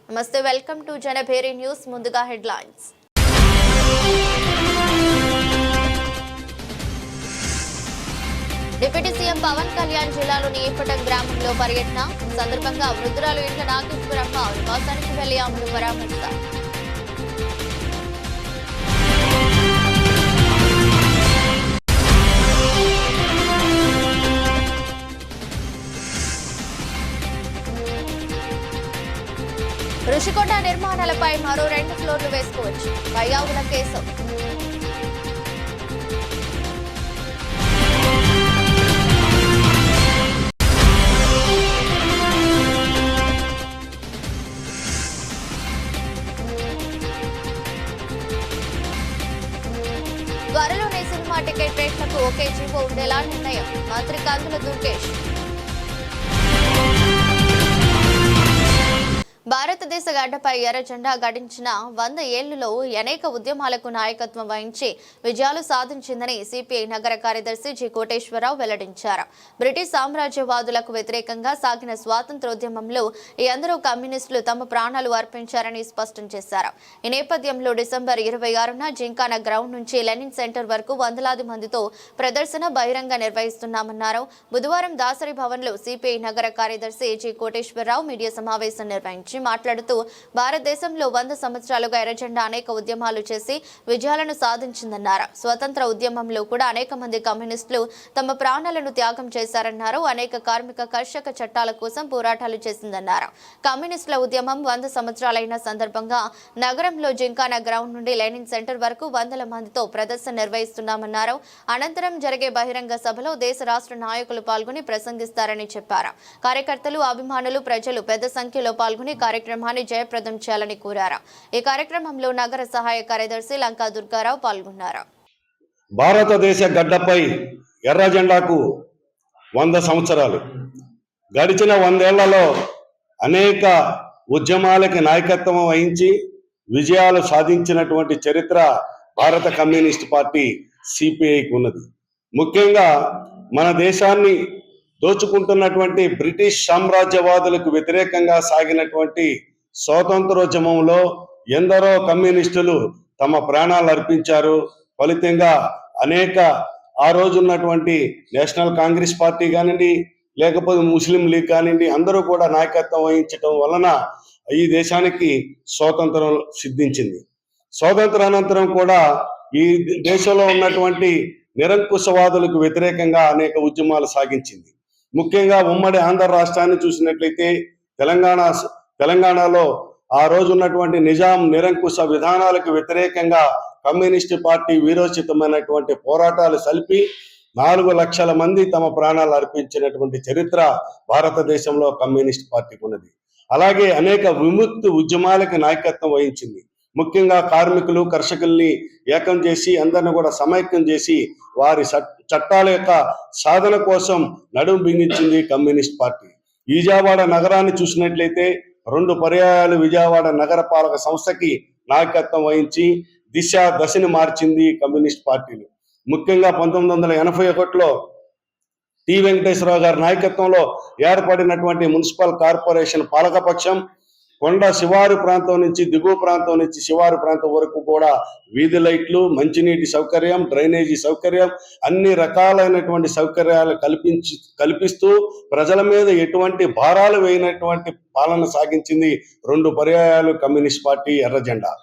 నమస్తే, welcome to Janabheri news. ముందుగా headlines. Deputy CM Pawan Kalyan జిల్లాలోని ఏపటం గ్రామంలో పర్యటన సందర్భంగా వృద్ధురాలు ఇంట్ల నాగేశ్వరమ్మ నివాసానికి వెళ్లి ఆమెను పరామర్శ. రుషికొండ నిర్మాణాలపై మరో 2 ఫ్లోర్లు వేసుకోవచ్చు. పయ్యావుల కేసు. త్వరలోనే సినిమా టికెట్ రేట్లకు ఒకే జీవో ఉండేలా నిర్ణయం. మంత్రి కందుల దుర్గేష్. భారతదేశ గడ్డపై ఎర్ర జెండా గడించిన 100 ఏళ్లలో అనేక ఉద్యమాలకు నాయకత్వం వహించి విజయాలు సాధించిందని సిపిఐ నగర కార్యదర్శి జి కోటేశ్వరరావు వెల్లడించారు. బ్రిటిష్ సామ్రాజ్యవాదులకు వ్యతిరేకంగా సాగిన స్వాతంత్రోద్యమంలో ఎందరో కమ్యూనిస్టులు తమ ప్రాణాలు అర్పించారని స్పష్టం చేశారు. ఈ నేపథ్యంలో డిసెంబర్ 26న జింకానా గ్రౌండ్ నుంచి లెనిన్ సెంటర్ వరకు వందలాది మందితో ప్రదర్శన బహిరంగ నిర్వహిస్తున్నామన్నారు. బుధవారం దాసరి భవన్లో సిపిఐ నగర కార్యదర్శి జి కోటేశ్వరరావు మీడియా సమావేశం నిర్వహించారు. మాట్లాడుతూ భారతదేశంలో 100 సంవత్సరాలుగా ఎర్రజెండా అనేక ఉద్యమాలు చేసి విజయాలను సాధించిందన్నారు. స్వతంత్ర ఉద్యమంలో కూడా అనేక మంది కమ్యూనిస్టులు తమ ప్రాణాలను త్యాగం చేశారన్నారు. అనేక కార్మిక కర్షక చట్టాల కోసం పోరాటాలు చేసిందన్నారు. కమ్యూనిస్టుల ఉద్యమం 100 సంవత్సరాలైన సందర్భంగా నగరంలో జింకానా గ్రౌండ్ నుండి లెనిన్ సెంటర్ వరకు వందల మందితో ప్రదర్శన నిర్వహిస్తున్నామన్నారు. అనంతరం జరిగే బహిరంగ సభలో దేశ రాష్ట్ర నాయకులు పాల్గొని ప్రసంగిస్తారని చెప్పారు. కార్యకర్తలు, అభిమానులు, ప్రజలు పెద్ద సంఖ్యలో పాల్గొని కార్యక్రమాన్ని జయప్రదం చేయాలని కోరారు. ఈ కార్యక్రమంలో నగర సహాయ కార్యదర్శి లంకా దుర్గారావు పాల్గొన్నారు. భారతదేశ గడ్డపై ఎర్ర జెండాకు 100 సంవత్సరాలు. గడిచిన 100 ఏళ్లలో అనేక ఉద్యమాలకి నాయకత్వం వహించి విజయాలు సాధించినటువంటి చరిత్ర భారత కమ్యూనిస్ట్ పార్టీ సిపిఐకి ఉన్నది. ముఖ్యంగా మన దేశాన్ని దోచుకుంటున్నటువంటి బ్రిటిష్ సామ్రాజ్యవాదులకు వ్యతిరేకంగా సాగినటువంటి స్వాతంత్రోద్యమంలో ఎందరో కమ్యూనిస్టులు తమ ప్రాణాలు అర్పించారు. ఫలితంగా అనేక ఆ రోజు ఉన్నటువంటి నేషనల్ కాంగ్రెస్ పార్టీ కానివ్వండి, లేకపోతే ముస్లిం లీగ్ కానివ్వండి, అందరూ కూడా నాయకత్వం వహించడం వలన ఈ దేశానికి స్వాతంత్రం సిద్ధించింది. స్వాతంత్రానంతరం కూడా ఈ దేశంలో ఉన్నటువంటి నిరంకుశవాదులకు వ్యతిరేకంగా అనేక ఉద్యమాలు సాగించింది. ముఖ్యంగా ఉమ్మడి ఆంధ్ర రాష్ట్రాన్ని చూసినట్లయితే తెలంగాణలో ఆ రోజు ఉన్నటువంటి నిజాం నిరంకుశ విధానాలకు వ్యతిరేకంగా కమ్యూనిస్టు పార్టీ వీరోచితమైనటువంటి పోరాటాలు సల్పి 4 లక్షల మంది తమ ప్రాణాలు అర్పించినటువంటి చరిత్ర భారతదేశంలో కమ్యూనిస్ట్ పార్టీకి ఉన్నది. అలాగే అనేక విముక్తి ఉద్యమాలకి నాయకత్వం వహించింది. ముఖ్యంగా కార్మికులు, కర్షకుల్ని ఏకం చేసి అందరిని కూడా సమైక్యం చేసి వారి చట్టాల యొక్క సాధన కోసం నడుం బిగించింది కమ్యూనిస్ట్ పార్టీ. విజయవాడ నగరాన్ని చూసినట్లయితే 2 పర్యాయాలు విజయవాడ నగర పాలక సంస్థకి నాయకత్వం వహించి దశని మార్చింది కమ్యూనిస్ట్ పార్టీలు. ముఖ్యంగా 1981లో టి వెంకటేశ్వరరావు గారి నాయకత్వంలో ఏర్పడినటువంటి మున్సిపల్ కార్పొరేషన్ పాలకపక్షం కొండ శివారు ప్రాంతం నుంచి దిగువ ప్రాంతం నుంచి శివారు ప్రాంతం వరకు కూడా వీధి లైట్లు, మంచినీటి సౌకర్యం, డ్రైనేజీ సౌకర్యం, అన్ని రకాలైనటువంటి సౌకర్యాలు కల్పిస్తూ ప్రజల మీద ఎటువంటి భారాలు వేయనటువంటి పాలన సాగించింది 2 పర్యాయాలు కమ్యూనిస్ట్ పార్టీ ఎర్ర జెండా.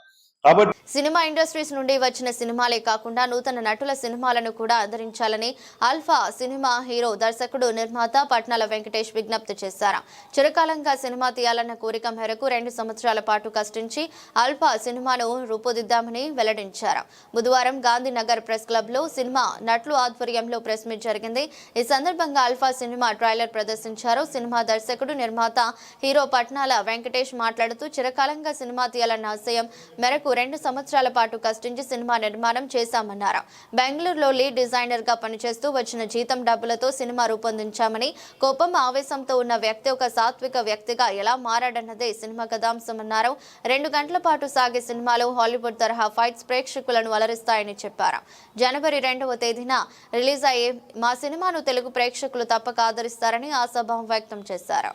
కాబట్టి సినిమా ఇండస్ట్రీస్ నుండి వచ్చిన సినిమాలే కాకుండా నూతన నటుల సినిమాలను కూడా ఆదరించాలని ఆల్ఫా సినిమా హీరో, దర్శకుడు, నిర్మాత పట్నాల వెంకటేష్ విజ్ఞప్తి చేశారు. చిరకాలంగా సినిమా తీయాలన్న కోరిక మేరకు 2 సంవత్సరాల పాటు కష్టించి ఆల్ఫా సినిమాను రూపొందిద్దామని వెల్లడించారు. బుధవారం గాంధీనగర్ ప్రెస్ క్లబ్ లో సినిమా నటులు ఆధ్వర్యంలో ప్రెస్ మీట్ జరిగింది. ఈ సందర్భంగా ఆల్ఫా సినిమా ట్రైలర్ ప్రదర్శించారు. సినిమా దర్శకుడు, నిర్మాత, హీరో పట్నాల వెంకటేష్ మాట్లాడుతూ చిరకాలంగా సినిమా తీయాలన్న ఆశయం మేరకు 2 సంవత్సరాల పాటు కష్టించి సినిమా నిర్మాణం చేశామన్నారు. బెంగళూరులో లీడ్ డిజైనర్ గా పనిచేస్తూ వచ్చిన జీతం డబ్బులతో సినిమా రూపొందించామని, కోపం, ఆవేశంతో ఉన్న వ్యక్తి ఒక సాత్విక వ్యక్తిగా ఎలా మారాడన్నదే సినిమా కథాంశమన్నారు. 2 గంటల పాటు సాగే సినిమాలో హాలీవుడ్ తరహా ఫైట్స్ ప్రేక్షకులను అలరిస్తాయని చెప్పారు. జనవరి 2వ తేదీన రిలీజ్ అయ్యే మా సినిమాను తెలుగు ప్రేక్షకులు తప్పక ఆదరిస్తారని ఆశాభావం వ్యక్తం చేశారు.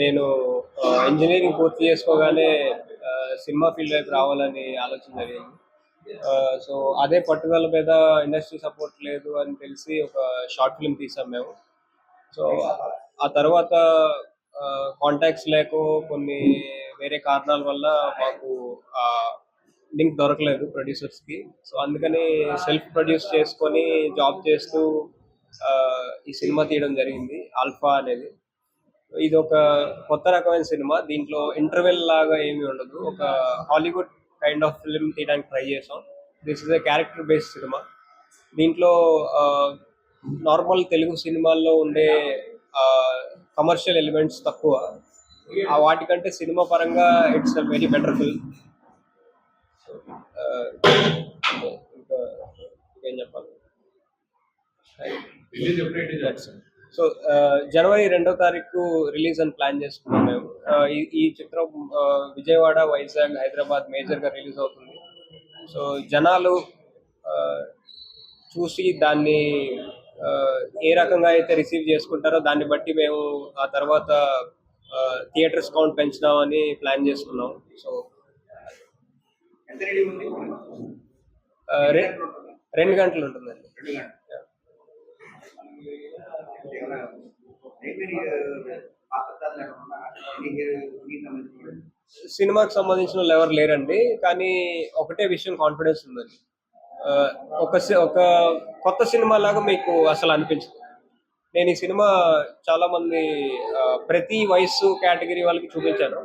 నేను ఇంజనీరింగ్ పూర్తి చేసుకోగానే సినిమా ఫీల్డ్ వైపు రావాలని ఆలోచన జరిగింది. సో అదే పట్టుదల మీద ఇండస్ట్రీ సపోర్ట్ లేదు అని తెలిసి ఒక షార్ట్ ఫిల్మ్ తీసాం మేము. సో ఆ తర్వాత కాంటాక్ట్స్ లేకో కొన్ని వేరే కారణాల వల్ల మాకు లింక్ దొరకలేదు ప్రొడ్యూసర్స్కి. సో అందుకని సెల్ఫ్ ప్రొడ్యూస్ చేసుకొని జాబ్ చేస్తూ ఈ సినిమా తీయడం జరిగింది, ఆల్ఫా అనేది. ఇది ఒక కొత్త రకమైన సినిమా. దీంట్లో ఇంటర్వెల్ లాగా ఏమీ ఉండదు. ఒక హాలీవుడ్ కైండ్ ఆఫ్ ఫిల్మ్ తీయడానికి ట్రై చేసాం. This is a character based cinema. దీంట్లో నార్మల్ తెలుగు సినిమాల్లో ఉండే కమర్షియల్ ఎలిమెంట్స్ తక్కువ. వాటికంటే సినిమా పరంగా it's a very better film. ఇంకా ఏం చెప్పాలి. సో జనవరి 2వ తారీఖు రిలీజ్ అని ప్లాన్ చేసుకున్నాం మేము. ఈ చిత్రం విజయవాడ, వైజాగ్, హైదరాబాద్ మేజర్గా రిలీజ్ అవుతుంది. సో జనాలు చూసి దాన్ని ఏ రకంగా అయితే రిసీవ్ చేసుకుంటారో దాన్ని బట్టి మేము ఆ తర్వాత థియేటర్స్ కౌంట్ పెంచుదామని ప్లాన్ చేసుకున్నాం. సో 2 గంటలు ఉంటుందండి. సినిమాకి సంబంధించిన వాళ్ళు ఎవరు లేరండి, కానీ ఒకటే విషయం కాన్ఫిడెన్స్ ఉందండి. ఒక కొత్త సినిమా లాగా మీకు అసలు అనిపించదు. నేను ఈ సినిమా చాలా మంది ప్రతి వయసు కేటగిరీ వాళ్ళకి చూపించాను.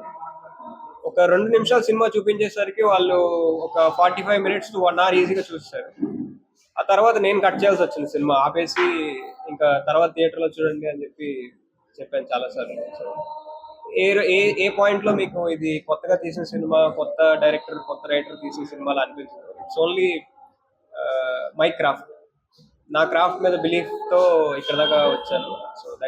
ఒక 2 నిమిషాలు సినిమా చూపించేసరికి వాళ్ళు ఒక 45 minutes to 1 hour ఈజీగా చూస్తారు. ఆ తర్వాత నేను కట్ చేయాల్సి వచ్చింది, సినిమా ఆపేసి ఇంకా తర్వాత థియేటర్లో చూడండి అని చెప్పాను చాలాసార్లు. సో ఏ పాయింట్లో మీకు ఇది కొత్తగా తీసిన సినిమా, కొత్త డైరెక్టర్, కొత్త రైటర్ తీసిన సినిమాలు అనిపించదు. It's only my craft. నా క్రాఫ్ట్ మీద బిలీఫ్ తో ఇక్కడ దాకా వచ్చాను.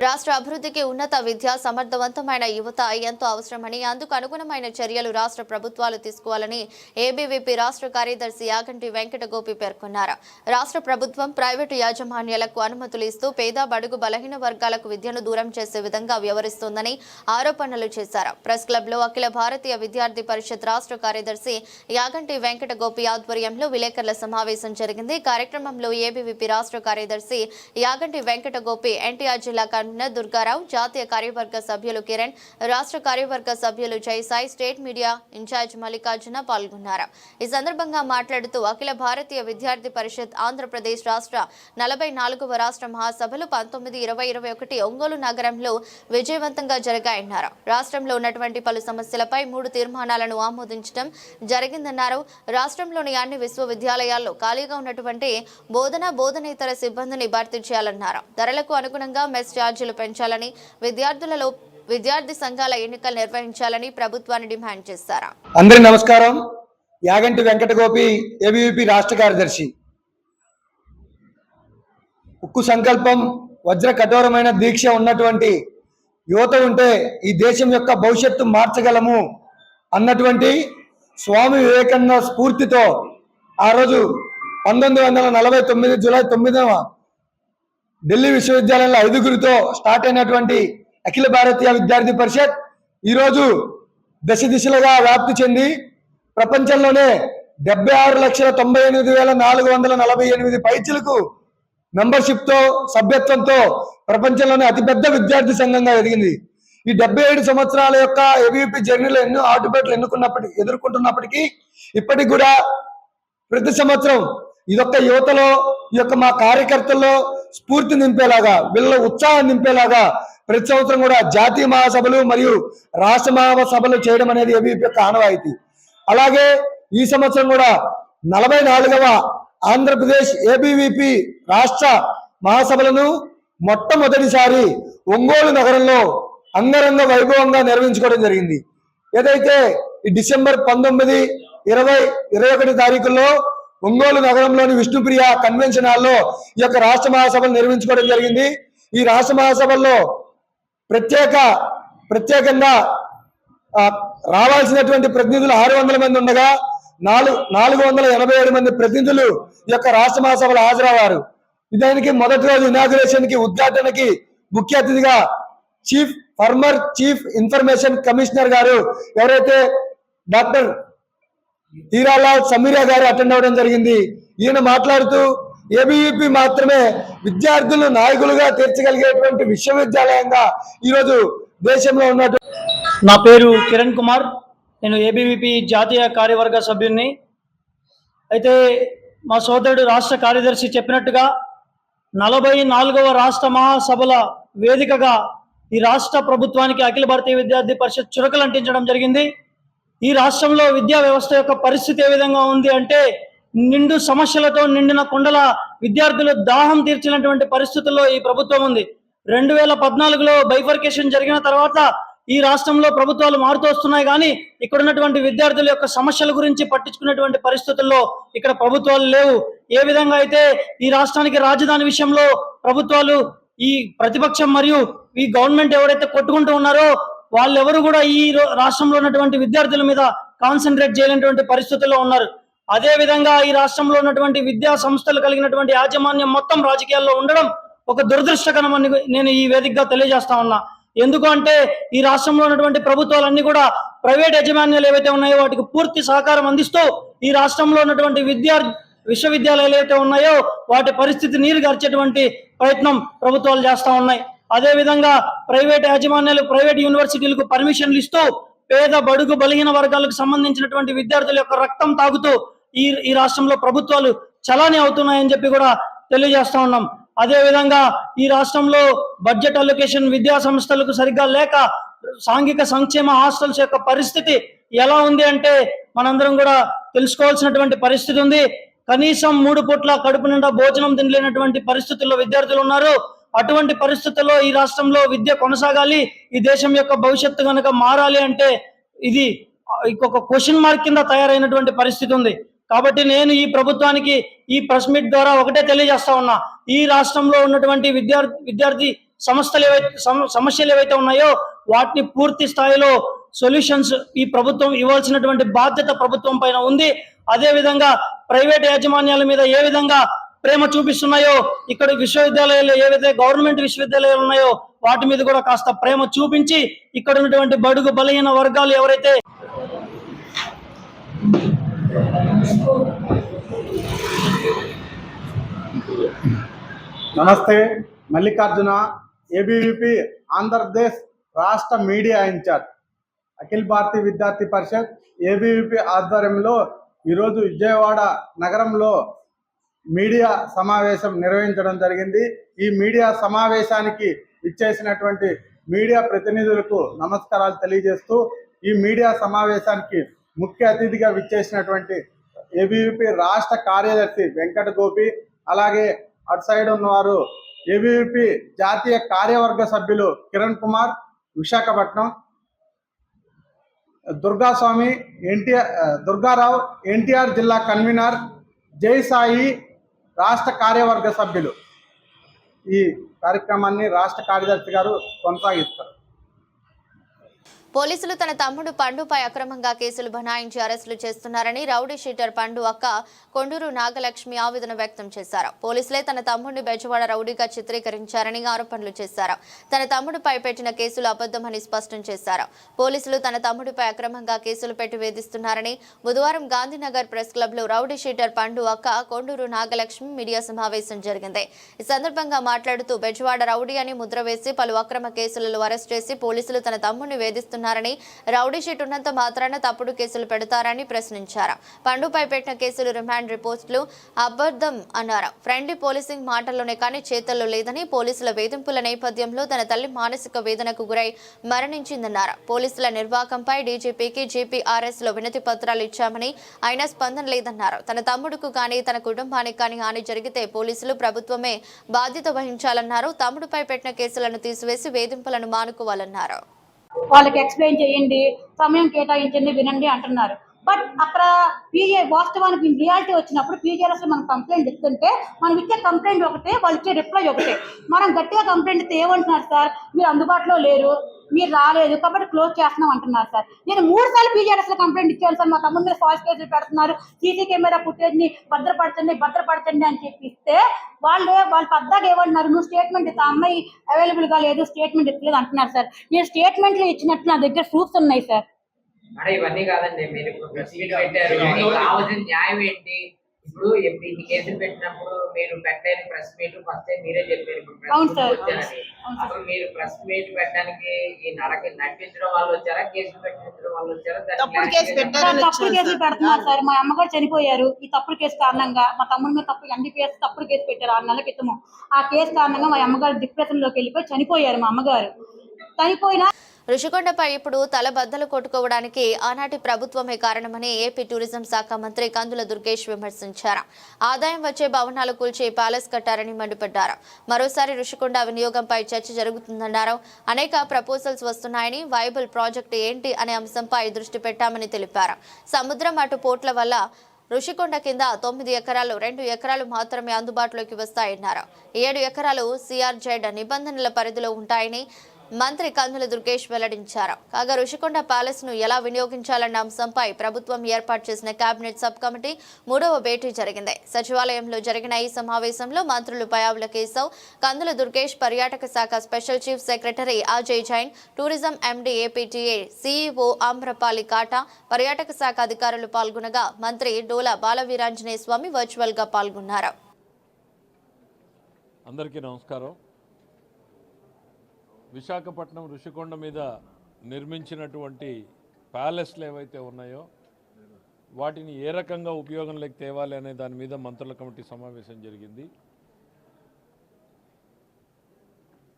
రాష్ట్ర అభివృద్ధికి ఉన్నత విద్య, సమర్థవంతమైన యువత ఎంతో అవసరమని, అందుకు అనుగుణమైన చర్యలు రాష్ట్ర ప్రభుత్వాలు తీసుకోవాలని ఏబీవీపీ రాష్ట్ర కార్యదర్శి యాగంటి వెంకట గోపి పేర్కొన్నారు. రాష్ట్ర ప్రభుత్వం ప్రైవేటు యాజమాన్యాలకు అనుమతులు ఇస్తూ పేద, బడుగు, బలహీన వర్గాలకు విద్యను దూరం చేసే విధంగా వ్యవహరిస్తోందని ఆరోపణలు చేశారు. ప్రెస్ క్లబ్ లో అఖిల భారతీయ విద్యార్థి పరిషత్ రాష్ట్ర కార్యదర్శి యాగంటి వెంకట గోపి ఆధ్వర్యంలో విలేకరుల సమావేశం జరిగింది. కార్యక్రమంలో ఏబీవీపీ రాష్ట్ర కార్యదర్శి యాగంటి వెంకట గోపి, ఎన్టీఆర్ జిల్లా కన్వీనర్ దుర్గారావు, జాతీయ కార్యవర్గ సభ్యులు కిరణ్, రాష్ట్ర కార్యవర్గ సభ్యులు Jayasai, state media incharge Mallikarjuna పాల్గొన్నారు. ఈ సందర్భంగా మాట్లాడుతూ అఖిల భారతీయ విద్యార్థి పరిషత్ ఆంధ్రప్రదేశ్ రాష్ట్ర 44వ రాష్ట్ర మహాసభలు 19, 20, 21 ఒంగోలు నగరంలో విజయవంతంగా జరిగాయన్నారు. రాష్ట్రంలో ఉన్నటువంటి పలు సమస్యలపై 3 తీర్మానాలను ఆమోదించడం జరిగిందన్నారు. రాష్ట్రంలోని అన్ని విశ్వవిద్యాలయాల్లో ఖాళీగా ఉన్నటువంటి బోధనేతర సిబ్బందిని భర్తీ చేయాలన్నారు. ధరలకు అనుగుణంగా మెస్ ఛార్జీలు పెంచాలని, విద్యార్థి సంఘాల ఎన్నికలు నిర్వహించాలని ప్రభుత్వాన్ని డిమాండ్ చేశారు. అందరికీ నమస్కారం. యాగంటి వెంకట గోపి, ఏబీవీపీ రాష్ట్ర కార్యదర్శి. ఉక్కు సంకల్పం, వజ్ర కఠోరమైన దీక్ష ఉన్నటువంటి యువత ఉంటే ఈ దేశం యొక్క భవిష్యత్తు మార్చగలము అన్నటువంటి స్వామి వివేకానంద స్ఫూర్తితో ఆ రోజు 1949 జూలై 9వ ఢిల్లీ విశ్వవిద్యాలయంలో 5గురితో స్టార్ట్ అయినటువంటి అఖిల భారతీయ విద్యార్థి పరిషత్ ఈరోజు దశ దిశలుగా వ్యాప్తి చెంది ప్రపంచంలోనే 76,98,448 పైచిలకు మెంబర్షిప్తో, సభ్యత్వంతో ప్రపంచంలోనే అతిపెద్ద విద్యార్థి సంఘంగా ఎదిగింది. ఈ 77 సంవత్సరాల యొక్క ఏబీవీపీ జర్నీలో ఎన్నో ఆటుపోట్లు ఎదుర్కొంటున్నప్పటికీ ఇప్పటికి కూడా ప్రతి సంవత్సరం ఇదొక్క యువతలో, ఈ యొక్క మా కార్యకర్తల్లో స్ఫూర్తి నింపేలాగా, వీళ్ళ ఉత్సాహం నింపేలాగా ప్రతి సంవత్సరం కూడా జాతీయ మహాసభలు మరియు రాష్ట్ర మహాసభలు చేయడం అనేది ఏబీవీపీ యొక్క ఆనవాయితీ. అలాగే ఈ సంవత్సరం కూడా 44వ ఆంధ్రప్రదేశ్ ఏబీవీపీ రాష్ట్ర మహాసభలను మొట్టమొదటిసారి ఒంగోలు నగరంలో అంగరంగ వైభవంగా నిర్వహించుకోవడం జరిగింది. ఏదైతే ఈ డిసెంబర్ 19, 20, 21 తారీఖుల్లో ఒంగోలు నగరంలోని విష్ణుప్రియ కన్వెన్షన్ హాల్లో ఈ యొక్క రాష్ట్ర మహాసభలు నిర్వహించుకోవడం జరిగింది. ఈ రాష్ట్ర మహాసభల్లో ప్రత్యేకంగా రావాల్సినటువంటి ప్రతినిధులు 600 మంది ఉండగా 487 మంది ప్రతినిధులు ఈ యొక్క రాష్ట్ర మహాసభలు హాజరయ్యారు. దానికి మొదటి రోజు ఇనాగ్రేషన్ కి, ఉద్ఘాటనకి ముఖ్య అతిథిగా chief former chief information commissioner గారు ఎవరైతే డాక్టర్ హీరాలాల్ సమీరా గారు అటెండ్ అవ్వడం జరిగింది. ఈయన మాట్లాడుతూ ఏబీవీపీ మాత్రమే విద్యార్థులు నాయకులుగా తీర్చగలిగేటువంటి విశ్వవిద్యాలయంగా ఈరోజు దేశంలో ఉన్నట్టు. నా పేరు కిరణ్ కుమార్, నేను ఏబీవీపీ జాతీయ కార్యవర్గ సభ్యుడిని. అయితే మా సోదరుడు రాష్ట్ర కార్యదర్శి చెప్పినట్టుగా 44వ రాష్ట్ర మహాసభల వేదికగా ఈ రాష్ట్ర ప్రభుత్వానికి అఖిల భారతీయ విద్యార్థి పరిషత్ చురకలు అంటించడం జరిగింది. ఈ రాష్ట్రంలో విద్యా వ్యవస్థ యొక్క పరిస్థితి ఏ విధంగా ఉంది అంటే, నిండు సమస్యలతో నిండిన కొండల విద్యార్థులు దాహం తీర్చినటువంటి పరిస్థితుల్లో ఈ ప్రభుత్వం ఉంది. 2014లో బైఫర్కేషన్ జరిగిన తర్వాత ఈ రాష్ట్రంలో ప్రభుత్వాలు మారుతూ వస్తున్నాయి, కానీ ఇక్కడ ఉన్నటువంటి విద్యార్థుల యొక్క సమస్యల గురించి పట్టించుకునేటువంటి పరిస్థితుల్లో ఇక్కడ ప్రభుత్వాలు లేవు. ఏ విధంగా అయితే ఈ రాష్ట్రానికి రాజధాని విషయంలో ప్రభుత్వాలు, ఈ ప్రతిపక్షం మరియు ఈ గవర్నమెంట్ ఎవరైతే కొట్టుకుంటూ ఉన్నారో వాళ్ళెవరు కూడా ఈ రాష్ట్రంలో ఉన్నటువంటి విద్యార్థుల మీద కాన్సన్ట్రేట్ చేయలేనటువంటి పరిస్థితుల్లో ఉన్నారు. అదే విధంగా ఈ రాష్ట్రంలో ఉన్నటువంటి విద్యా సంస్థలు కలిగినటువంటి యాజమాన్యం మొత్తం రాజకీయాల్లో ఉండడం ఒక దురదృష్టకరమని నేను ఈ వేదికగా తెలియజేస్తా ఉన్నా. ఎందుకు అంటే ఈ రాష్ట్రంలో ఉన్నటువంటి ప్రభుత్వాలన్నీ కూడా ప్రైవేట్ యాజమాన్యాలు ఏవైతే ఉన్నాయో వాటికి పూర్తి సహకారం అందిస్తూ ఈ రాష్ట్రంలో ఉన్నటువంటి విశ్వవిద్యాలయాలు ఏవైతే ఉన్నాయో వాటి పరిస్థితి నీరు గార్చేటువంటి ప్రయత్నం ప్రభుత్వాలు చేస్తా ఉన్నాయి. అదే విధంగా ప్రైవేట్ యాజమాన్యాలు ప్రైవేట్ యూనివర్సిటీలకు పర్మిషన్లు ఇస్తూ పేద బడుగు బలహీన వర్గాలకు సంబంధించినటువంటి విద్యార్థుల యొక్క రక్తం తాగుతూ ఈ రాష్ట్రంలో ప్రభుత్వాలు చలానీ అవుతున్నాయని చెప్పి కూడా తెలియజేస్తా ఉన్నాం. అదే విధంగా ఈ రాష్ట్రంలో బడ్జెట్ అలొకేషన్ విద్యా సంస్థలకు సరిగ్గా లేక సాంఘిక సంక్షేమ హాస్టల్స్ యొక్క పరిస్థితి ఎలా ఉంది అంటే మనందరం కూడా తెలుసుకోవాల్సినటువంటి పరిస్థితి ఉంది. కనీసం 3 పూట్ల కడుపు నిండా భోజనం తినలేనటువంటి పరిస్థితుల్లో విద్యార్థులు ఉన్నారు. అటువంటి పరిస్థితుల్లో ఈ రాష్ట్రంలో విద్య కొనసాగాలి, ఈ దేశం యొక్క భవిష్యత్తు కనుక మారాలి అంటే ఇది ఇంకొక క్వశ్చన్ మార్క్ కింద తయారైనటువంటి పరిస్థితి ఉంది. కాబట్టి నేను ఈ ప్రభుత్వానికి ఈ ప్రెస్ మీట్ ద్వారా ఒకటే తెలియజేస్తా ఉన్నా, ఈ రాష్ట్రంలో ఉన్నటువంటి విద్యార్థి సమస్యలు ఏవైతే ఉన్నాయో వాటిని పూర్తి స్థాయిలో సొల్యూషన్స్ ఈ ప్రభుత్వం ఇవ్వాల్సినటువంటి బాధ్యత ప్రభుత్వం పైన ఉంది. అదే విధంగా ప్రైవేట్ యాజమాన్యాల మీద ఏ విధంగా ప్రేమ చూపిస్తున్నాయో ఇక్కడ విశ్వవిద్యాలయాలు ఏవైతే గవర్నమెంట్ విశ్వవిద్యాలయాలు ఉన్నాయో వాటి మీద కూడా కాస్త ప్రేమ చూపించి ఇక్కడ ఉన్నటువంటి బడుగు బలహీన వర్గాలు ఎవరైతే నమస్తే, మల్లికార్జున, ఏబీవీపీ ఆంధ్రప్రదేశ్ రాష్ట్ర మీడియా ఇన్ఛార్జ్. అఖిల భారతీయ విద్యార్థి పరిషత్ ఏబీవీపీ ఆధ్వర్యంలో ఈరోజు విజయవాడ నగరంలో మీడియా సమావేశం నిర్వహించడం జరిగింది. ఈ మీడియా సమావేశానికి ఇచ్చేసినటువంటి మీడియా ప్రతినిధులకు నమస్కారాలు తెలియజేస్తూ, ఈ మీడియా సమావేశానికి ముఖ్య అతిథిగా విచ్చేసినటువంటి ఏబీవీపీ రాష్ట్ర కార్యదర్శి వెంకట గోపి, అలాగే అటు సైడ్ ఉన్నవారు ఏబీవీపీ జాతీయ కార్యవర్గ సభ్యులు కిరణ్ కుమార్ విశాఖపట్నం, దుర్గాస్వామి దుర్గారావు ఎన్టీఆర్ జిల్లా కన్వీనర్, జై సాయి రాష్ట్ర కార్యవర్గ సభ్యులు. ఈ కార్యక్రమాన్ని రాష్ట్ర కార్యదర్శి గారు కొనసాగిస్తారు. పోలీసులు తన తమ్ముడు పండుపై అక్రమంగా కేసులు బనాయించి అరెస్టులు చేస్తున్నారని రౌడీ షీటర్ పండు అక్క కొండూరు నాగలక్ష్మి ఆవేదన వ్యక్తం చేశారు. పోలీసులే తన తమ్ముడిని బెజవాడ రౌడీగా చిత్రీకరించారని ఆరోపణలు చేశారు. తన తమ్ముడిపై పెట్టిన కేసులు అబద్ధమని స్పష్టం చేశారు. పోలీసులు తన తమ్ముడిపై అక్రమంగా కేసులు పెట్టి వేధిస్తున్నారని బుధవారం గాంధీనగర్ ప్రెస్ క్లబ్ లో రౌడీ షీటర్ పండు అక్క కొండూరు నాగలక్ష్మి మీడియా సమావేశం జరిగింది. ఈ సందర్భంగా మాట్లాడుతూ బెజవాడ రౌడీ అని ముద్ర వేసి పలు అక్రమ కేసులలో అరెస్ట్ చేసి పోలీసులు తన తమ్ముడిని వేధిస్తున్నారు, రౌడీ షీట్ ఉన్నంత మాత్రాన తప్పుడు కేసులు పెడతారని ప్రశ్నించారు. పండుపై పెట్టిన కేసులు రిమాండ్ రిపోర్టులు అబద్ధం అన్నారు. ఫ్రెండ్లీ పోలీసింగ్ మాటల్లోనే కానీ చేతల్లో లేదని, పోలీసుల వేధింపుల నేపథ్యంలో తన తల్లి మానసిక వేదనకు గురై మరణించిందన్నారు. పోలీసుల నిర్వాహకంపై డీజీపీకి జీపీఆర్ఎస్ లో వినతి పత్రాలు ఇచ్చామని అయినా స్పందన లేదన్నారు. తన తమ్ముడుకు కానీ తన కుటుంబానికి కానీ హాని జరిగితే పోలీసులు ప్రభుత్వమే బాధ్యత వహించాలన్నారు. తమ్ముడిపై పెట్టిన కేసులను తీసివేసి వేధింపులను మానుకోవాలన్నారు. వాళ్ళకి ఎక్స్ప్లెయిన్ చేయండి, సమయం కేటాయించండి, వినండి అంటున్నారు. బట్ అక్కడ వాస్తవానికి రియాలిటీ వచ్చినప్పుడు పీజీఆర్ఎస్ మనం కంప్లైంట్ ఇస్తుంటే మనం ఇచ్చే కంప్లైంట్ ఒకటే, వాళ్ళు ఇచ్చే రిప్లై ఒకటే. మనం గట్టిగా కంప్లైంట్ ఇస్తే ఏమంటున్నారు సార్, మీరు అందుబాటులో లేరు, మీరు రాలేదు కాబట్టి క్లోజ్ చేస్తున్నాం అంటున్నారు సార్. నేను 3 సార్లు పీజీఆర్ఎస్ లో కంప్లైంట్ ఇచ్చాను సార్. మా తమ్ముడి మీద ఫాల్స్ కేసులు పెడుతున్నారు, సీసీ కెమెరా ఫుటేజ్ ని భద్రపరచండి అని చెప్పిస్తే వాళ్ళు పద్దాగా ఏమంటున్నారు, నువ్వు స్టేట్మెంట్ ఇస్తా, అమ్మాయి అవైలబుల్ గా లేదు, స్టేట్మెంట్ ఇచ్చలేదు అంటున్నారు సార్. నేను స్టేట్మెంట్లు ఇచ్చినట్లు నా దగ్గర ప్రూఫ్స్ ఉన్నాయి సార్. అంటే ఇవన్నీ కాదండి, మీరు ఇప్పుడు ప్రెస్ మీట్ పెట్టారు, మీకు కావాల్సిన న్యాయం ఏంటి? ఇప్పుడు ఇన్ని కేసులు పెట్టినప్పుడు మీరు పెట్టలేని ప్రెస్ మీట్ ఫస్ట్ టైం మీరే చెప్పారు, ఇప్పుడు ప్రెస్ మీట్ వచ్చారని. అసలు మీరు ప్రెస్ మీట్ పెట్టడానికి ఈ నడిపించడం వాళ్ళు వచ్చారా, కేసులు పెట్టించడం వాళ్ళు వచ్చారా? తప్పుడు కేసులు పెడుతున్నారు సార్. మా అమ్మగారు చనిపోయారు ఈ తప్పుడు కేసు కారణంగా. మా తమ్ముడి మీద NDPS తప్పుడు కేసు పెట్టారు 6 నెలల క్రితము. ఆ కేసు కారణంగా మా అమ్మగారు డిప్రెషన్ లోకి వెళ్ళిపోయి చనిపోయారు. మా అమ్మగారు చనిపోయినా రుషికొండపై ఇప్పుడు తలబద్దలు కొట్టుకోవడానికి ఆనాటి ప్రభుత్వమే కారణమని ఏపీ టూరిజం శాఖ మంత్రి కందుల దుర్గేష్ విమర్శించారు. ఆదాయం వచ్చే భవనాలు కూల్చి ప్యాలెస్ కట్టారని మండిపడ్డారు. మరోసారి రుషికొండ వినియోగంపై చర్చ జరుగుతుందన్నారు. అనేక ప్రపోజల్స్ వస్తున్నాయని, వైబుల్ ప్రాజెక్టు ఏంటి అనే అంశంపై దృష్టి పెట్టామని తెలిపారు. సముద్రం అటు పోట్ల వల్ల రుషికొండ కింద 9 ఎకరాలు 2 ఎకరాలు మాత్రమే అందుబాటులోకి వస్తాయన్నారు. 7 ఎకరాలు CRZ నిబంధనల పరిధిలో ఉంటాయని మంత్రి కందుల దుర్గేష్ వెల్లడించారు. కాగా రుషికొండ ప్యాలెస్ ను ఎలా వినియోగించాలన్న అంశంపై ప్రభుత్వం ఏర్పాటు చేసిన కేబినెట్ సబ్ కమిటీ 3వ భేటీ జరిగింది. సచివాలయంలో జరిగిన ఈ సమావేశంలో మంత్రులు పయావుల కేశవ్, కందుల దుర్గేష్, పర్యాటక శాఖ special chief secretary Ajay Jain, tourism MD APTA CEO Amrapali Kata, పర్యాటక శాఖ అధికారులు పాల్గొనగా మంత్రి డోలా బాలవీరాంజనేయ స్వామి వర్చువల్ గా పాల్గొన్నారు. అందరికీ నమస్కారం. విశాఖపట్నం రుషికొండ మీద నిర్మించినటువంటి ప్యాలెస్లు ఏవైతే ఉన్నాయో వాటిని ఏ రకంగా ఉపయోగంలోకి తేవాలి అనే దాని మీద మంత్రుల కమిటీ సమావేశం జరిగింది.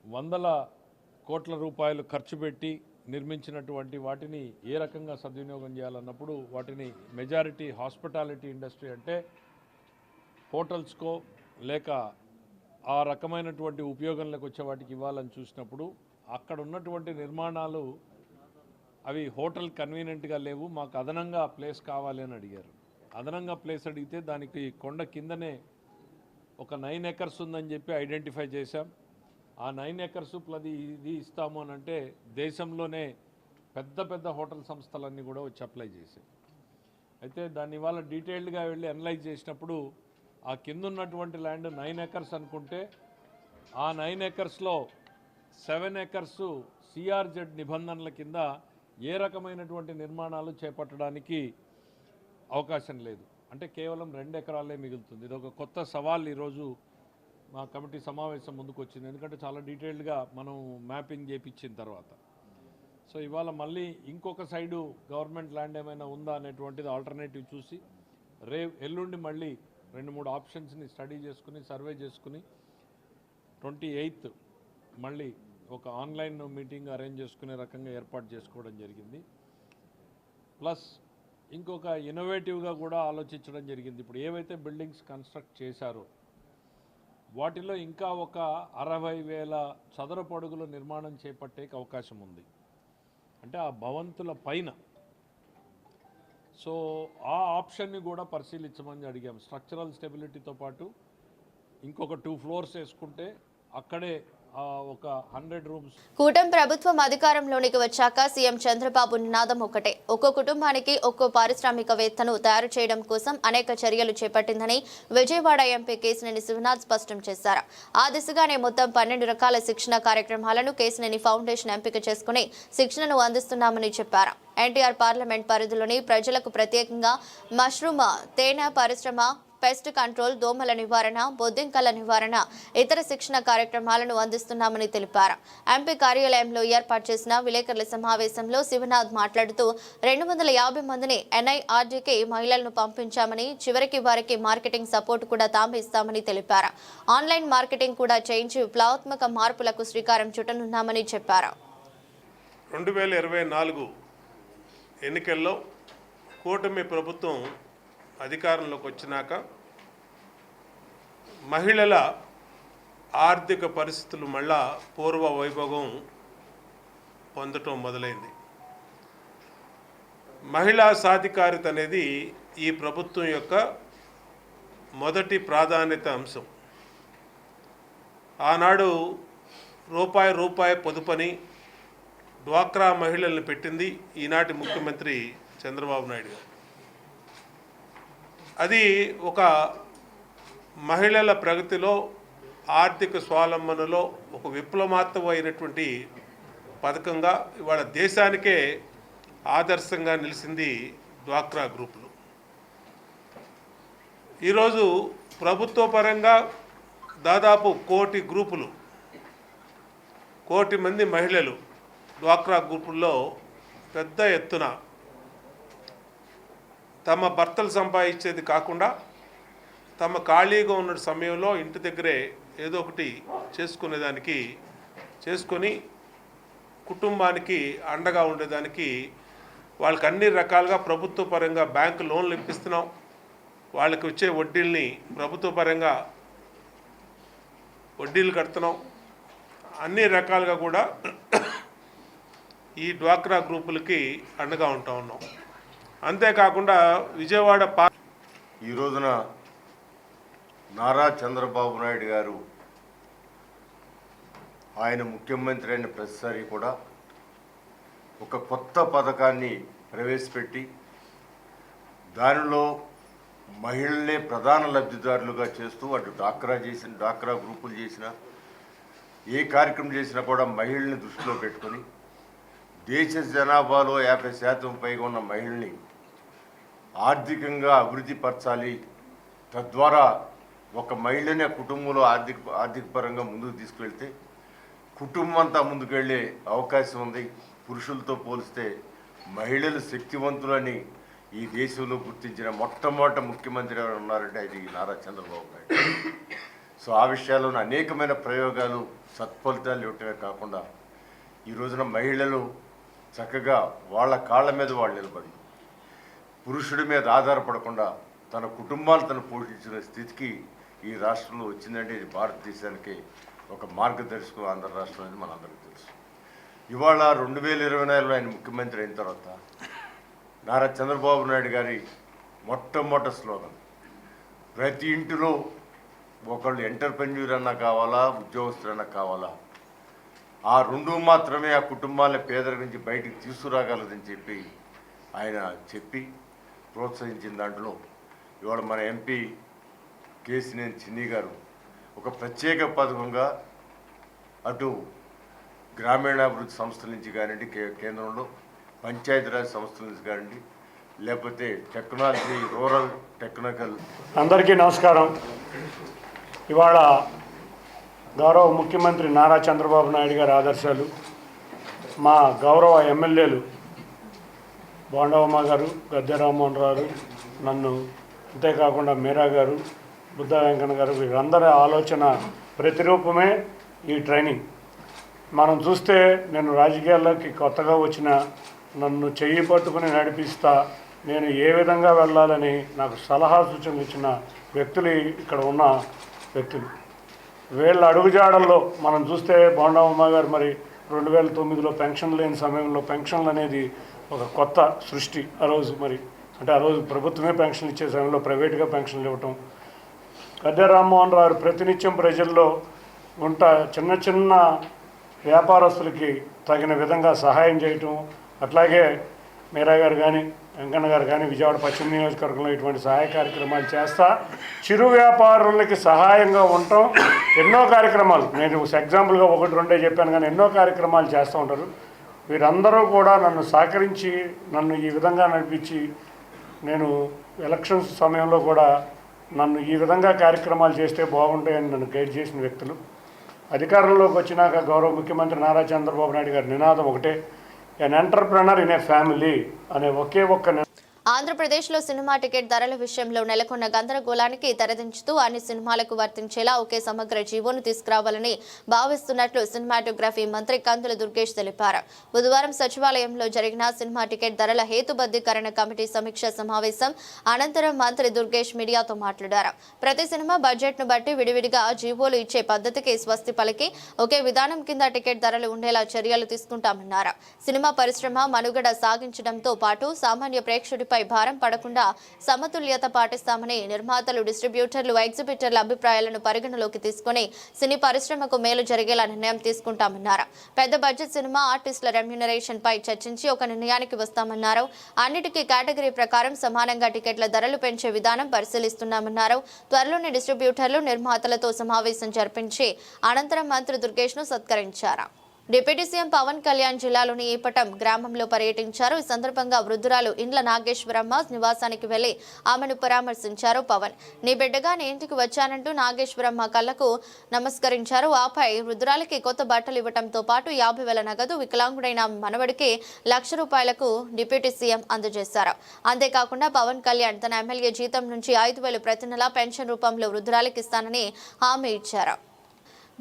100 కోట్ల రూపాయలు ఖర్చు పెట్టి నిర్మించినటువంటి వాటిని ఏ రకంగా సద్వినియోగం చేయాలన్నప్పుడు వాటిని మెజారిటీ హాస్పిటాలిటీ ఇండస్ట్రీ అంటే హోటల్స్కో లేక ఆ రకమైనటువంటి ఉపయోగంలోకి వచ్చే వాటికి ఇవ్వాలని చూసినప్పుడు అక్కడ ఉన్నటువంటి నిర్మాణాలు అవి హోటల్ కన్వీనియంట్గా లేవు, మాకు అదనంగా ప్లేస్ కావాలి అని అడిగారు. అదనంగా ప్లేస్ అడిగితే దానికి కొండ కిందనే ఒక 9 ఎకర్స్ ఉందని చెప్పి ఐడెంటిఫై చేశాం. ఆ 9 ఎకర్స్ ఇది ఇస్తాము అని అంటే దేశంలోనే పెద్ద హోటల్ సంస్థలన్నీ కూడా వచ్చి అప్లై చేశాయి. అయితే దాన్ని ఇవాళ డీటెయిల్డ్గా వెళ్ళి అనలైజ్ చేసినప్పుడు ఆ కింద ఉన్నటువంటి ల్యాండ్ 9 ఎకర్స్ అనుకుంటే ఆ 9 ఎకర్స్లో 7 ఎకర్స్ CRZ నిబంధనల కింద ఏ రకమైనటువంటి నిర్మాణాలు చేపట్టడానికి అవకాశం లేదు. అంటే కేవలం 2 ఎకరాలే మిగులుతుంది. ఇది ఒక కొత్త సవాల్ ఈరోజు మా కమిటీ సమావేశం ముందుకు వచ్చింది. ఎందుకంటే చాలా డీటెయిల్డ్గా మనం మ్యాపింగ్ చేయించిన తర్వాత సో ఇవాళ మళ్ళీ ఇంకొక సైడు గవర్నమెంట్ ల్యాండ్ ఏమైనా ఉందా అనేటువంటిది ఆల్టర్నేటివ్ చూసి ఎల్లుండి మళ్ళీ 2-3 ఆప్షన్స్ని స్టడీ చేసుకుని సర్వే చేసుకుని 28th మళ్ళీ ఒక ఆన్లైన్ మీటింగ్ అరేంజ్ చేసుకునే రకంగా ఏర్పాటు చేసుకోవడం జరిగింది. ప్లస్ ఇంకొక ఇన్నోవేటివ్గా కూడా ఆలోచించడం జరిగింది. ఇప్పుడు ఏవైతే బిల్డింగ్స్ కన్స్ట్రక్ట్ చేశారో వాటిలో ఇంకా ఒక 60,000 చదరపు అడుగుల నిర్మాణం చేపట్టే అవకాశం ఉంది. అంటే ఆ భవంతుల పైన. సో ఆ ఆప్షన్ని కూడా పరిశీలించమని అడిగాం. స్ట్రక్చరల్ స్టెబిలిటీతో పాటు ఇంకొక 2 ఫ్లోర్స్ వేసుకుంటే అక్కడే ఒక 100 రూమ్స్. కూటమి ప్రభుత్వం అధికారంలోనికి వచ్చాక సీఎం చంద్రబాబు నినాదం ఒకటే, ఒక్కో కుటుంబానికి ఒక్కో పారిశ్రామికవేత్తను తయారు చేయడం కోసం అనేక చర్యలు చేపట్టిందని విజయవాడ ఎంపీ కేశినేని శివనాథ్ స్పష్టం చేశారు. ఆ దిశగానే మొత్తం 12 రకాల శిక్షణ కార్యక్రమాలను కేశినేని ఫౌండేషన్ ఎంపిక చేసుకుని శిక్షణను అందిస్తున్నామని చెప్పారు. ఎన్టీఆర్ పార్లమెంట్ పరిధిలోని ప్రజలకు ప్రత్యేకంగా మష్రూమ్, తేనె పరిశ్రమ, పెస్ట్ కంట్రోల్, దోమల నివారణ, బొద్దింకల నివారణ, ఇతర శిక్షణ కార్యక్రమాలను అందిస్తున్నామని తెలిపారు. ఎంపీ కార్యాలయంలో ఏర్పాటు చేసిన విలేకరుల సమావేశంలో శివనాథ్ మాట్లాడుతూ 250 మందిని NIRDకి మహిళలను పంపించామని, చివరికి వారికి మార్కెటింగ్ సపోర్ట్ కూడా తాము ఇస్తామని తెలిపారు. ఆన్లైన్ మార్కెటింగ్ కూడా చేయించి విప్లవాత్మక మార్పులకు శ్రీకారం చుట్టనున్నామని చెప్పారు. 2024 ఎన్నికల్లో కూటమి ప్రభుత్వం అధికారంలోకి వచ్చినాక మహిళల ఆర్థిక పరిస్థితులు మళ్ళా పూర్వ వైభవం పొందటం మొదలైంది. మహిళా సాధికారిత అనేది ఈ ప్రభుత్వం యొక్క మొదటి ప్రాధాన్యత అంశం. ఆనాడు రూపాయి పొదుపని డ్వాక్రా మహిళలను పెట్టింది ఈనాటి ముఖ్యమంత్రి చంద్రబాబు నాయుడు గారు. అది ఒక మహిళల ప్రగతిలో, ఆర్థిక స్వావలంబనలో ఒక విప్లవాత్మకమైనటువంటి పథకంగా ఇవాళ దేశానికే ఆదర్శంగా నిలిచింది డ్వాక్రా గ్రూపులు. ఈరోజు ప్రభుత్వ పరంగా దాదాపు 1 కోటి గ్రూపులు, 1 కోటి మంది మహిళలు డ్వాక్రా గ్రూపుల్లో పెద్ద ఎత్తున తమ భర్తలు సంపాదించేది కాకుండా తమ ఖాళీగా ఉన్న సమయంలో ఇంటి దగ్గరే ఏదో ఒకటి చేసుకొని కుటుంబానికి అండగా ఉండేదానికి వాళ్ళకి అన్ని రకాలుగా ప్రభుత్వ పరంగా బ్యాంకు లోన్లు ఇప్పిస్తున్నాం. వాళ్ళకి వచ్చే వడ్డీల్ని ప్రభుత్వ పరంగా వడ్డీలు కడుతున్నాం. అన్ని రకాలుగా కూడా ఈ డ్వాక్రా గ్రూపులకి అండగా ఉంటా ఉన్నాం. అంతేకాకుండా విజయవాడ ఈ రోజున నారా చంద్రబాబు నాయుడు గారు ఆయన ముఖ్యమంత్రి అయిన ప్రతిసారి కూడా ఒక కొత్త పథకాన్ని ప్రవేశపెట్టి దానిలో మహిళలనే ప్రధాన లబ్ధిదారులుగా చేస్తూ అటు డ్వాక్రా గ్రూపులు చేసిన ఏ కార్యక్రమం చేసినా కూడా మహిళల్ని దృష్టిలో పెట్టుకొని దేశ జనాభాలో 50% పైగా ఉన్న మహిళల్ని ఆర్థికంగా అభివృద్ధి పరచాలి, తద్వారా ఒక మహిళనే కుటుంబంలో ఆర్థిక పరంగా ముందుకు తీసుకువెళ్తే కుటుంబం అంతా ముందుకెళ్ళే అవకాశం ఉంది. పురుషులతో పోలిస్తే మహిళలు శక్తివంతులని ఈ దేశంలో గుర్తించిన మొట్టమొదటి ముఖ్యమంత్రి ఎవరు ఉన్నారంటే అది నారా చంద్రబాబు నాయుడు. సో ఆ విషయాల్లోనే అనేకమైన ప్రయోగాలు సత్ఫలితాలు ఇవ్వటమే కాకుండా ఈ రోజున మహిళలు చక్కగా వాళ్ళ కాళ్ళ మీద వాళ్ళు నిలబడి పురుషుడి మీద ఆధారపడకుండా తన కుటుంబాలు తను పోషించిన స్థితికి ఈ రాష్ట్రంలో వచ్చిందంటే ఇది భారతదేశానికి ఒక మార్గదర్శకం ఆంధ్ర రాష్ట్రం అనేది మనందరికీ తెలుసు. ఇవాళ 2024లో ఆయన ముఖ్యమంత్రి అయిన తర్వాత నారా చంద్రబాబు నాయుడు గారి మొట్టమొదటి స్లోగన్ ప్రతి ఇంటిలో ఒకళ్ళు ఎంటర్ప్రెన్యూర్ అన్నా కావాలా, ఉద్యోగస్తులన్నా కావాలా, ఆ 2 మాత్రమే ఆ కుటుంబాల పేదరికం నుంచి బయటికి తీసుకురాగలదని చెప్పి ఆయన చెప్పి ప్రోత్సహించిన దాంట్లో ఇవాళ మన ఎంపీ కేసినేని చిన్ని గారు ఒక ప్రత్యేక పథకంగా అటు గ్రామీణాభివృద్ధి సంస్థల నుంచి కానివ్వండి, కేంద్రంలో పంచాయతీరాజ్ సంస్థల నుంచి కానివ్వండి, లేకపోతే టెక్నాలజీ రూరల్ టెక్నికల్. అందరికీ నమస్కారం. ఇవాళ గౌరవ ముఖ్యమంత్రి నారా చంద్రబాబు నాయుడు గారి ఆదర్శాలు మా గౌరవ ఎమ్మెల్యేలు బోండవమ్మ గారు, గద్దె రామ్మోహన్ రావు, నన్ను, అంతేకాకుండా మీరా గారు, బుద్ధ వెంకన్న గారు, వీరందరి ఆలోచన ప్రతిరూపమే ఈ ట్రైనింగ్. మనం చూస్తే నేను రాజకీయాల్లోకి కొత్తగా వచ్చిన నన్ను చెయ్యి పట్టుకుని నడిపిస్తా, నేను ఏ విధంగా వెళ్ళాలని నాకు సలహా సూచనలు ఇచ్చిన వ్యక్తులు ఇక్కడ ఉన్న వ్యక్తులు. వీళ్ళ అడుగుజాడల్లో మనం చూస్తే బోండవమ్మ గారు మరి 2009లో పెన్షన్ లేని సమయంలో పెన్షన్లు అనేది ఒక కొత్త సృష్టి. ఆ రోజు మరి అంటే ఆ రోజు ప్రభుత్వమే పెన్షన్లు ఇచ్చే సమయంలో ప్రైవేట్గా పెన్షన్లు ఇవ్వటం. గద్దె రామ్మోహన్ రావు ప్రతినిత్యం ప్రజల్లో చిన్న చిన్న వ్యాపారస్తులకి తగిన విధంగా సహాయం చేయటం, అట్లాగే మీరా గారు కానీ వెంకన్న గారు కానీ విజయవాడ పశ్చిమ నియోజకవర్గంలో ఇటువంటి సహాయ కార్యక్రమాలు చేస్తా చిరు వ్యాపారులకి సహాయంగా ఉండటం. ఎన్నో కార్యక్రమాలు నేను ఎగ్జాంపుల్గా 1-2 చెప్పాను, కానీ ఎన్నో కార్యక్రమాలు చేస్తూ ఉంటారు. వీరందరూ కూడా నన్ను సహకరించి నన్ను ఈ విధంగా నడిపించి, నేను ఎలక్షన్స్ సమయంలో కూడా నన్ను ఈ విధంగా కార్యక్రమాలు చేస్తే బాగుంటాయని నన్ను గైడ్ చేసిన వ్యక్తులు. అధికారంలోకి వచ్చినాక గౌరవ ముఖ్యమంత్రి నారా చంద్రబాబు నాయుడు గారి నినాదం ఒకటే, ఎన్ ఎంటర్ప్రెనర్ ఇన్ ఏ ఫ్యామిలీ అనే ఒకే ఒక్క ఆంధ్రప్రదేశ్లో సినిమా టికెట్ ధరల విషయంలో నెలకొన్న గందరగోళానికి తెరదించుతూ అన్ని సినిమాలకు వర్తించేలా ఒకే సమగ్ర జీవోను తీసుకురావాలని భావిస్తున్నట్లు సినిమాటోగ్రఫీ మంత్రి కందుల దుర్గేష్ తెలిపారు. బుధవారం సచివాలయంలో జరిగిన సినిమా టికెట్ ధరల హేతుబద్ధీకరణ కమిటీ సమీక్ష సమావేశం అనంతరం మంత్రి దుర్గేష్ మీడియాతో మాట్లాడారు. ప్రతి సినిమా బడ్జెట్ను బట్టి విడివిడిగా జీవోలు ఇచ్చే పద్ధతికి స్వస్తి పలికి ఒకే విధానం కింద టికెట్ ధరలు ఉండేలా చర్యలు తీసుకుంటామన్నారు. సినిమా పరిశ్రమ మనుగడ సాగించడంతో పాటు సామాన్య ప్రేక్షకుడి భారం పడకుండా సమతుల్యత పాటిస్తామని నిర్మాతలు, డిస్ట్రిబ్యూటర్లు, ఎగ్జిబిటర్ల అభిప్రాయాలను పరిగణలోకి తీసుకుని సినీ పరిశ్రమకు మేలు జరిగేలా నిర్ణయం తీసుకుంటామన్నారు. పెద్ద బడ్జెట్ సినిమా ఆర్టిస్టుల రెమ్యూనరేషన్ పై చర్చించి ఒక నిర్ణయానికి వస్తామన్నారు. అన్నిటికీ కేటగిరీ ప్రకారం సమానంగా టికెట్ల ధరలు పెంచే విధానం పరిశీలిస్తున్నామన్నారు. త్వరలోనే డిస్ట్రిబ్యూటర్లు, నిర్మాతలతో సమావేశం జరిపించి అనంతరం మంత్రి దుర్గేష్ ను సత్కరించారు. డిప్యూటీ సీఎం పవన్ కళ్యాణ్ జిల్లాలోని ఈపటం గ్రామంలో పర్యటించారు. ఈ సందర్భంగా వృద్ధురాలు ఇండ్ల నాగేశ్వరమ్మ నివాసానికి వెళ్లి ఆమెను పరామర్శించారు పవన్. నీ బిడ్డగా నీ ఇంటికి వచ్చానంటూ నాగేశ్వరమ్మ కళ్లకు నమస్కరించారు. ఆపై వృద్ధురాలికి కొత్త బట్టలు ఇవ్వడంతో పాటు 50,000 నగదు, వికలాంగుడైన మనవడికి ₹1,00,000 డిప్యూటీ సీఎం అందజేశారు. అంతేకాకుండా పవన్ కళ్యాణ్ తన ఎమ్మెల్యే జీతం నుంచి 5,000 ప్రతి నెల పెన్షన్ రూపంలో వృద్ధురాలికి ఇస్తానని హామీ ఇచ్చారు.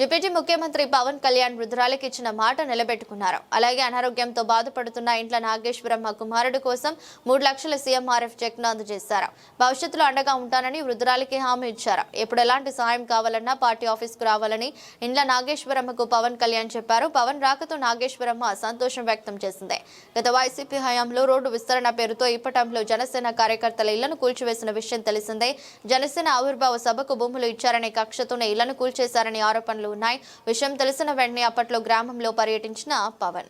డిప్యూటీ ముఖ్యమంత్రి పవన్ కళ్యాణ్ వృద్ధురాలికి ఇచ్చిన మాట నిలబెట్టుకున్నారు. అలాగే అనారోగ్యంతో బాధపడుతున్న ఇంట్ల నాగేశ్వరమ్మ కుమారుడు కోసం 3 లక్షల సీఎంఆర్ఎఫ్ చెక్ ను అందజేశారు. భవిష్యత్తులో అండగా ఉంటానని వృద్ధురాలికి హామీ ఇచ్చారు. ఎప్పుడు ఎలాంటి సాయం కావాలన్నా పార్టీ ఆఫీస్కు రావాలని ఇంట్ల నాగేశ్వరమ్మకు పవన్ కళ్యాణ్ చెప్పారు. పవన్ రాకతో నాగేశ్వరమ్మ సంతోషం వ్యక్తం చేసింది. గత వైసీపీ హయాంలో రోడ్డు విస్తరణ పేరుతో ఇప్పటంలో జనసేన కార్యకర్తల ఇళ్లను కూల్చివేసిన విషయం తెలిసిందే. జనసేన ఆవిర్భావ సభకు భూములు ఇచ్చారనే కక్షతోనే ఇళ్లను కూల్చేశారని ఆరోపణలు ఉన్నాయి. విషయం తెలిసిన వెంటనే అప్పట్లో గ్రామంలో పర్యటించిన పవన్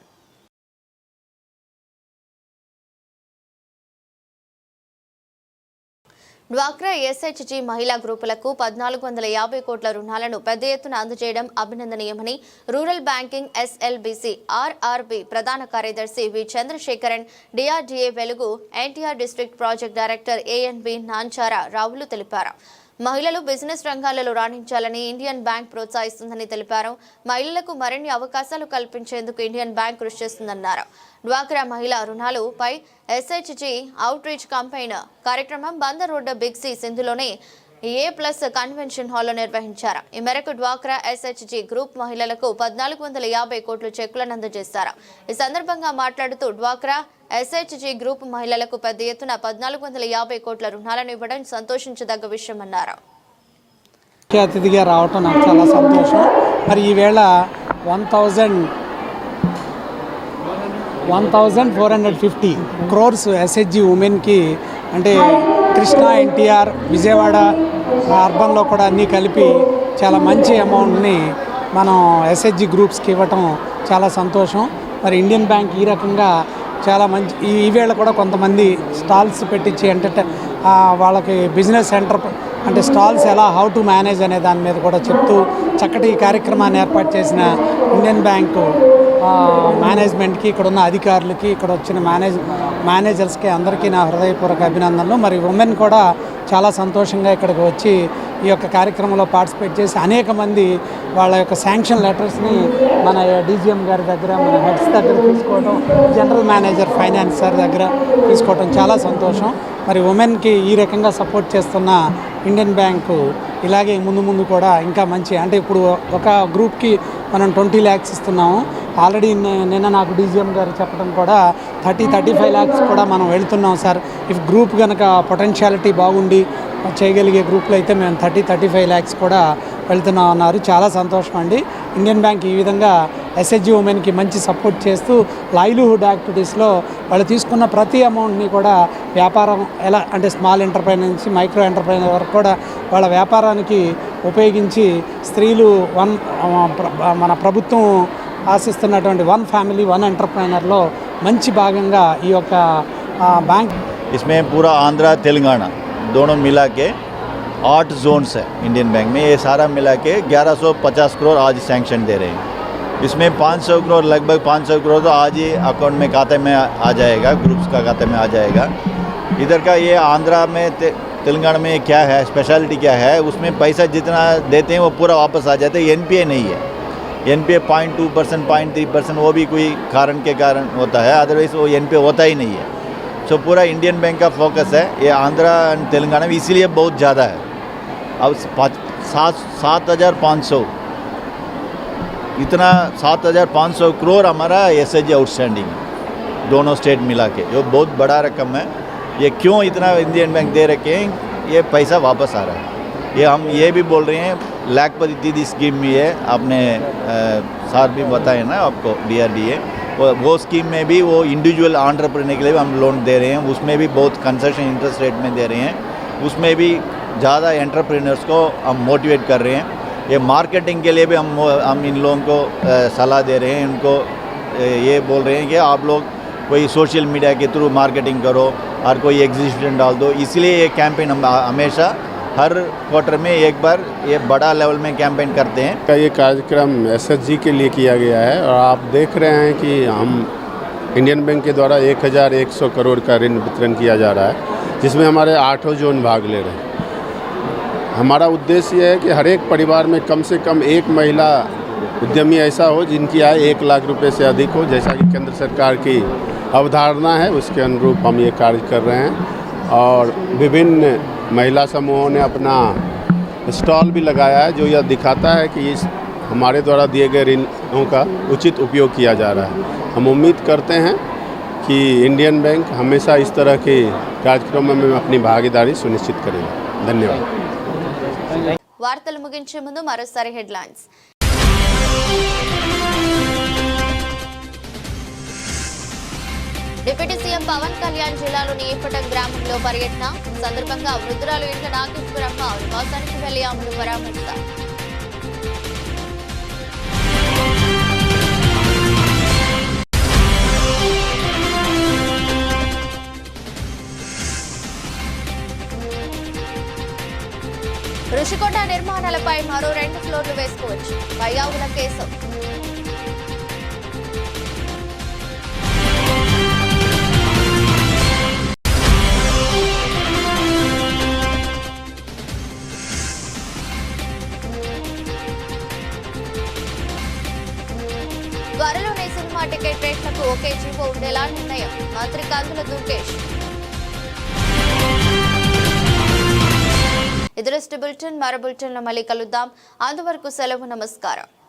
డ్వాక్రా ఎస్హెచ్జి మహిళా గ్రూపులకు 1,450 కోట్ల రుణాలను పెద్ద ఎత్తున అందజేయడం అభినందనీయమని రూరల్ బ్యాంకింగ్ ఎస్ఎల్బీసీ ఆర్ఆర్బీ ప్రధాన కార్యదర్శి వి Chandrasekharan, DRDA Velugu NTR district project director ANB Nanchara రావులు తెలిపారు. మహిళలు బిజినెస్ రంగాలలో రాణించాలని ఇండియన్ బ్యాంక్ ప్రోత్సహిస్తుందని తెలిపారు. మహిళలకు మరిన్ని అవకాశాలు కల్పించేందుకు ఇండియన్ బ్యాంక్ కృషి చేస్తుందన్నారు. డ్వాక్రా మహిళా రుణాలు పై ఎస్హెచ్జి అవుట్ రీచ్ కంపెయిన్ కార్యక్రమం బందర్ రోడ్డు బిగ్ సి సింధులోని A+ కన్వెన్షన్ హాల్లో నిర్వహించారు. ఈ మేరకు డ్వాక్రా ఎస్హెచ్జి గ్రూప్ మహిళలకు 1,450 కోట్ల చెక్కులను అందజేశారు. ఈ సందర్భంగా మాట్లాడుతూ డ్వాక్రా ఎస్హెచ్జి గ్రూప్ మహిళలకు పెద్ద ఎత్తున 1,450 కోట్ల రుణాలను ఇవ్వడం సంతోషించదగ్గ విషయమన్నారు. ముఖ్య అతిథిగా రావటం నాకు చాలా సంతోషం. మరి ఈవేళ 1,450 crores ఎస్హెచ్జి ఉమెన్కి, అంటే కృష్ణా, ఎన్టీఆర్, విజయవాడ అర్బన్లో కూడా అన్నీ కలిపి చాలా మంచి అమౌంట్ని మనం ఎస్హెచ్జి గ్రూప్స్కి ఇవ్వటం చాలా సంతోషం. మరి ఇండియన్ బ్యాంక్ ఈ రకంగా చాలా మంచి ఈవేళ కూడా కొంతమంది స్టాల్స్ పెట్టించి వాళ్ళకి బిజినెస్ సెంటర్ అంటే స్టాల్స్ ఎలా హౌ టు మేనేజ్ అనే దాని మీద కూడా చెప్తూ చక్కటి కార్యక్రమాన్ని ఏర్పాటు చేసిన ఇండియన్ బ్యాంకు మేనేజ్మెంట్కి, ఇక్కడ ఉన్న అధికారులకి, ఇక్కడ వచ్చిన మేనేజర్స్కి అందరికీ నా హృదయపూర్వక అభినందనలు. మరి ఉమెన్ కూడా చాలా సంతోషంగా ఇక్కడికి వచ్చి ఈ యొక్క కార్యక్రమంలో పార్టిసిపేట్ చేసి అనేక మంది వాళ్ళ యొక్క శాంక్షన్ లెటర్స్ని మన డీజీఎం గారి దగ్గర, మన హెడ్స్ దగ్గర తీసుకోవడం, జనరల్ మేనేజర్ ఫైనాన్స్ సార్ దగ్గర తీసుకోవడం చాలా సంతోషం. మరి ఉమెన్కి ఈ రకంగా సపోర్ట్ చేస్తున్న ఇండియన్ బ్యాంకు ఇలాగే ముందు కూడా ఇంకా మంచి, అంటే ఇప్పుడు ఒక గ్రూప్కి మనం 20 lakhs ఇస్తున్నాము. ఆల్రెడీ నిన్న నాకు డీజీఎం గారు చెప్పడం కూడా 30-35 lakhs కూడా మనం వెళ్తున్నాం సార్. ఇఫ్ గ్రూప్ కనుక పొటెన్షియాలిటీ బాగుండి చేయగలిగే గ్రూప్లో అయితే మేము 30-35 lakhs కూడా వెళ్తున్నాం అన్నారు. చాలా సంతోషం అండి. ఇండియన్ బ్యాంక్ ఈ విధంగా ఎస్హెచ్జి ఉమెన్కి మంచి సపోర్ట్ చేస్తూ లైవ్లీహుడ్ యాక్టివిటీస్లో వాళ్ళు తీసుకున్న ప్రతి అమౌంట్ని కూడా వ్యాపారం ఎలా అంటే స్మాల్ ఎంటర్ప్రైనర్ నుంచి మైక్రో ఎంటర్ప్రైనర్ వరకు కూడా వాళ్ళ వ్యాపారానికి ఉపయోగించి స్త్రీలు మన ప్రభుత్వం ఆశిస్తున్నటువంటి 1 family 1 ఎంటర్ప్రైనర్లో మంచి భాగంగా ఈ యొక్క बैंक इसमें पूरा आंध्रा तेलंगाना दोनों मिला के 8 जोन्स है इंडियन बैंक में. ये सारा मिला के 1150 करोड़ आज सैंक्शन दे रहे हैं. इसमें 500 करोड़ लगभग 500 करोड़ तो आज ही अकाउंट में खाते में आ जाएगा, ग्रुप्स का खाते में आ जाएगा. इधर का ये आंध्रा में तेलंगाना में क्या है स्पेशलिटी क्या है, उसमें पैसा जितना देते हैं वो पूरा वापस आ जाता है. एनपीए नहीं है. एनपीए 0.2%, 0.3% वो भी कोई कारण के कारण होता है, अदरवाइज वो एनपीए होता ही नहीं है. तो पूरा इंडियन बैंक का फोकस है ये आंध्रा एंड तेलंगाना में, इसीलिए बहुत ज़्यादा है। अब 7,500 इतना 7,500 करोड़ हमारा एसएचजी आउटस्टैंडिंग है दोनों स्टेट मिला के, जो बहुत बड़ा रकम है। ये क्यों इतना इंडियन बैंक दे रखे हैं, ये पैसा वापस आ रहा है। ये हम ये भी बोल रहे हैं लाखपति दीदी स्कीम भी है, आपने साथ भी बताया ना आपको DRDA, वो स्कीम में भी वो इंडिविजुअल एंटरप्रेन्योर के लिए भी हम लोन दे रहे हैं, उसमें भी बहुत कंसेशन इंटरेस्ट रेट में दे रहे हैं, उसमें भी ज़्यादा एंटरप्रेन्योर्स को हम मोटिवेट कर रहे हैं। ये मार्केटिंग के लिए भी हम इन लोगों को सलाह दे रहे हैं, उनको ये बोल रहे हैं कि आप लोग कोई सोशल मीडिया के थ्रू मार्केटिंग करो और कोई एग्जीबिशन डाल दो। इसलिए ये कैंपेन हम हमेशा हर क्वार्टर में एक बार ये बड़ा लेवल में कैंपेन करते हैं। ये कार्यक्रम SHG के लिए किया गया है और आप देख रहे हैं कि हम इंडियन बैंक के द्वारा 1,100 करोड़ का ऋण वितरण किया जा रहा है, जिसमें हमारे 8 जोन भाग ले रहे हैं। हमारा उद्देश्य ये है कि हर एक परिवार में कम से कम एक महिला उद्यमी ऐसा हो जिनकी आय 1 लाख रुपए से अधिक हो, जैसा कि केंद्र सरकार की अवधारणा है, उसके अनुरूप हम ये कार्य कर रहे हैं। और विभिन्न महिला समूहों ने अपना स्टॉल भी लगाया है, जो यह दिखाता है कि इस हमारे द्वारा दिए गए ऋणों का उचित उपयोग किया जा रहा है। हम उम्मीद करते हैं कि इंडियन बैंक हमेशा इस तरह के कार्यक्रमों में अपनी भागीदारी सुनिश्चित करेगा। धन्यवाद। వార్తలు ముగించే ముందు మరోసారి headlines. Deputy CM Pawan Kalyan జిల్లాలోని ఏపటం గ్రామంలో పర్యటన సందర్భంగా వృద్ధురాలు ఇంట్ల నాగేశ్వరమ్మ నివాసానికి వెళ్లి ఆమెను పరామర్శ। రుషికొండ నిర్మాణాలపై మరో 2 ఫ్లోర్లు వేసుకోవచ్చు, పయ్యావుల కేసు। త్వరలోనే సినిమా టికెట్ రేట్లకు ఒకే జీవో ఉండేలా నిర్ణయం, మంత్రి కందుల దుర్గేష్। ఇది బులెటిన్, మరో బులెటిన్లో మళ్ళీ కలుద్దాం. అంతవరకు సెలవు, నమస్కారం.